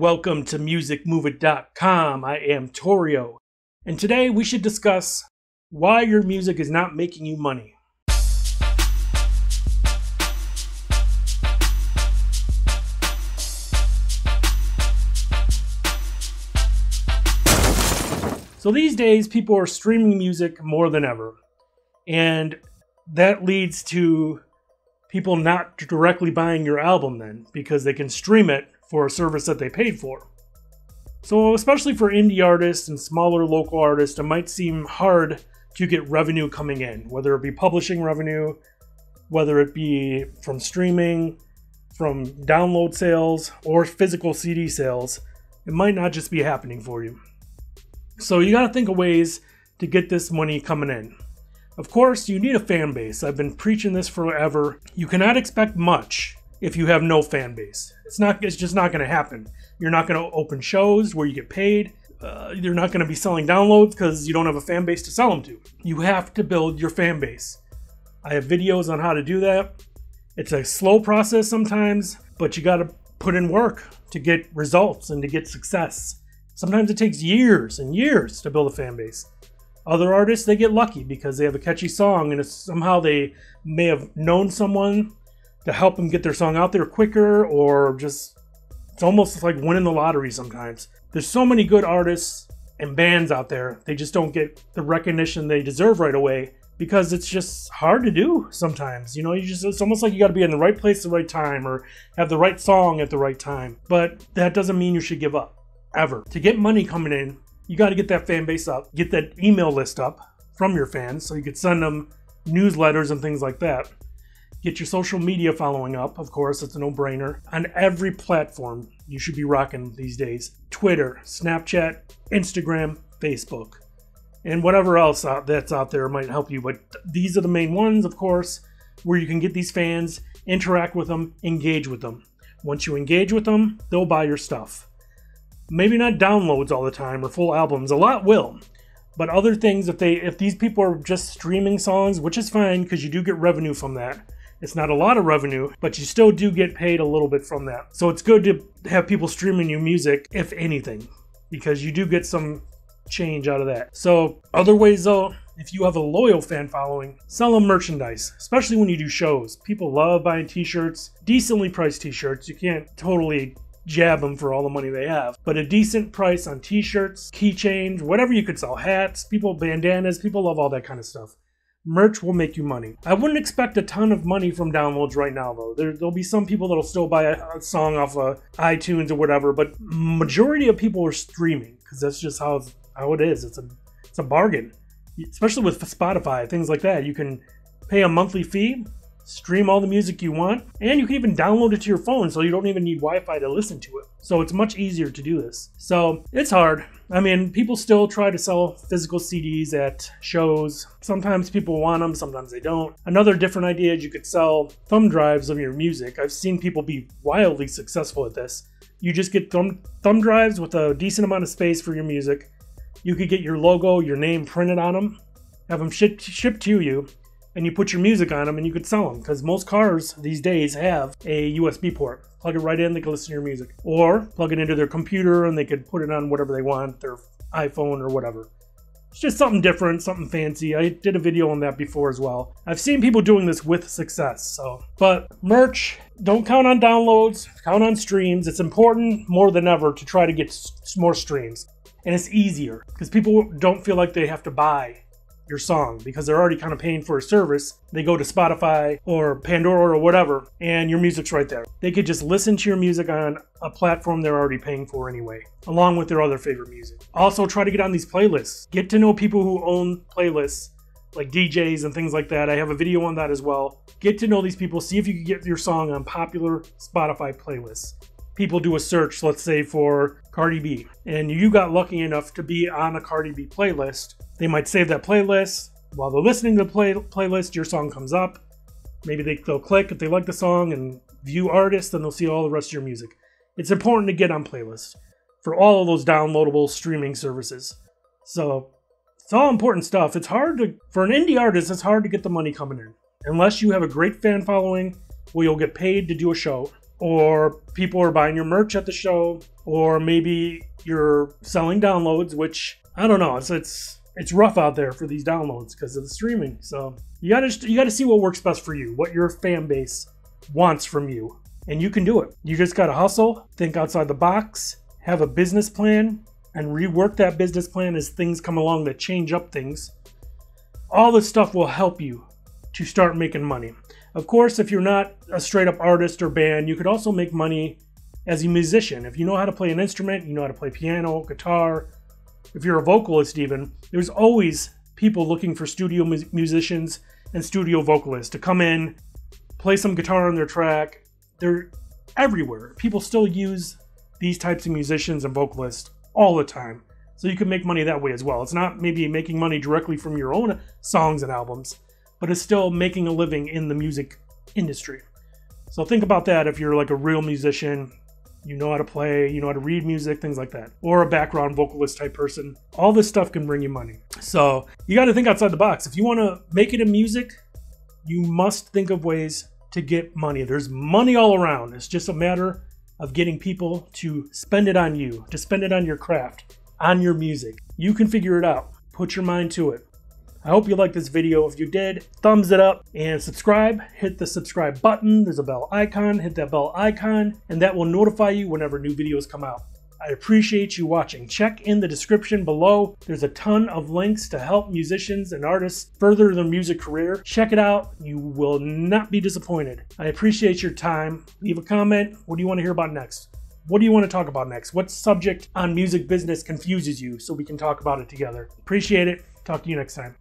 Welcome to musicmoveit.com. I am Torio, and today we should discuss why your music is not making you money. So these days, people are streaming music more than ever, and that leads to people not directly buying your album then, because they can stream it for a service that they paid for. So especially for indie artists and smaller local artists, it might seem hard to get revenue coming in, whether it be publishing revenue, whether it be from streaming, from download sales, or physical CD sales. It might not just be happening for you. So you gotta think of ways to get this money coming in. Of course, you need a fan base. I've been preaching this forever. You cannot expect much if you have no fan base. It's just not going to happen. You're not going to open shows where you get paid. You're not going to be selling downloads because you don't have a fan base to sell them to. You have to build your fan base. I have videos on how to do that. It's a slow process sometimes, but you got to put in work to get results and to get success. Sometimes it takes years and years to build a fan base. Other artists, they get lucky because they have a catchy song and somehow they may have known someone to help them get their song out there quicker, or just, it's almost like winning the lottery sometimes. There's so many good artists and bands out there, they just don't get the recognition they deserve right away because it's just hard to do sometimes. You know, it's almost like you got to be in the right place at the right time or have the right song at the right time. But that doesn't mean you should give up, ever. To get money coming in, you got to get that fan base up, get that email list up from your fans so you could send them newsletters and things like that. Get your social media following up, of course, it's a no-brainer. On every platform you should be rocking these days. Twitter, Snapchat, Instagram, Facebook, and whatever else that's out there might help you. But these are the main ones, of course, where you can get these fans, interact with them, engage with them. Once you engage with them, they'll buy your stuff. Maybe not downloads all the time or full albums, a lot will. But other things, if these people are just streaming songs, which is fine because you do get revenue from that. It's not a lot of revenue, but you still do get paid a little bit from that. So it's good to have people streaming your music, if anything, because you do get some change out of that. So other ways though, if you have a loyal fan following, sell them merchandise, especially when you do shows. People love buying t-shirts, decently priced t-shirts. You can't totally jab them for all the money they have, but a decent price on t-shirts, keychains, whatever you could sell, hats, bandanas, people love all that kind of stuff. Merch will make you money. I wouldn't expect a ton of money from downloads right now though. There'll be some people that'll still buy a song off of iTunes or whatever, but majority of people are streaming because that's just how it is. It's a bargain, especially with Spotify, things like that. You can pay a monthly fee, stream all the music you want, and you can even download it to your phone so you don't even need Wi-Fi to listen to it. So it's much easier to do this. So it's hard. I mean, people still try to sell physical CDs at shows. Sometimes people want them, sometimes they don't. Another different idea is you could sell thumb drives of your music. I've seen people be wildly successful at this. You just get thumb drives with a decent amount of space for your music. You could get your logo, your name printed on them, have them shipped to you, and you put your music on them and you could sell them, because most cars these days have a USB port. Plug it right in, they can listen to your music. Or plug it into their computer and they could put it on whatever they want, their iPhone or whatever. It's just something different, something fancy. I did a video on that before as well. I've seen people doing this with success. But merch, don't count on downloads, count on streams. It's important more than ever to try to get more streams. And it's easier because people don't feel like they have to buy your song because they're already kind of paying for a service. They go to Spotify or Pandora or whatever, and your music's right there. They could just listen to your music on a platform they're already paying for anyway, along with their other favorite music. Also, try to get on these playlists. Get to know people who own playlists, like DJs and things like that. I have a video on that as well. Get to know these people. See if you can get your song on popular Spotify playlists. People do a search, let's say for Cardi B, and you got lucky enough to be on a Cardi B playlist. They might save that playlist. While they're listening to the playlist, your song comes up. Maybe they'll click if they like the song and view artists, then they'll see all the rest of your music. It's important to get on playlists for all of those downloadable streaming services. So it's all important stuff. It's hard for an indie artist, it's hard to get the money coming in. Unless you have a great fan following where you'll get paid to do a show, or people are buying your merch at the show, or maybe you're selling downloads, which I don't know. It's rough out there for these downloads because of the streaming. So you gotta see what works best for you, what your fan base wants from you, and you can do it. You just gotta hustle, think outside the box, have a business plan, and rework that business plan as things come along that change up things. All this stuff will help you to start making money. Of course, if you're not a straight up artist or band, you could also make money as a musician. If you know how to play an instrument, you know how to play piano, guitar, if you're a vocalist even, there's always people looking for studio musicians and studio vocalists to come in, play some guitar on their track. They're everywhere. People still use these types of musicians and vocalists all the time. So you can make money that way as well. It's not maybe making money directly from your own songs and albums, but it's still making a living in the music industry. So think about that if you're like a real musician, you know how to play, you know how to read music, things like that. Or a background vocalist type person. All this stuff can bring you money. So you got to think outside the box. If you want to make it in music, you must think of ways to get money. There's money all around. It's just a matter of getting people to spend it on you, to spend it on your craft, on your music. You can figure it out. Put your mind to it. I hope you liked this video. If you did, thumbs it up and subscribe. Hit the subscribe button. There's a bell icon. Hit that bell icon and that will notify you whenever new videos come out. I appreciate you watching. Check in the description below. There's a ton of links to help musicians and artists further their music career. Check it out. You will not be disappointed. I appreciate your time. Leave a comment. What do you want to hear about next? What do you want to talk about next? What subject on music business confuses you so we can talk about it together? Appreciate it. Talk to you next time.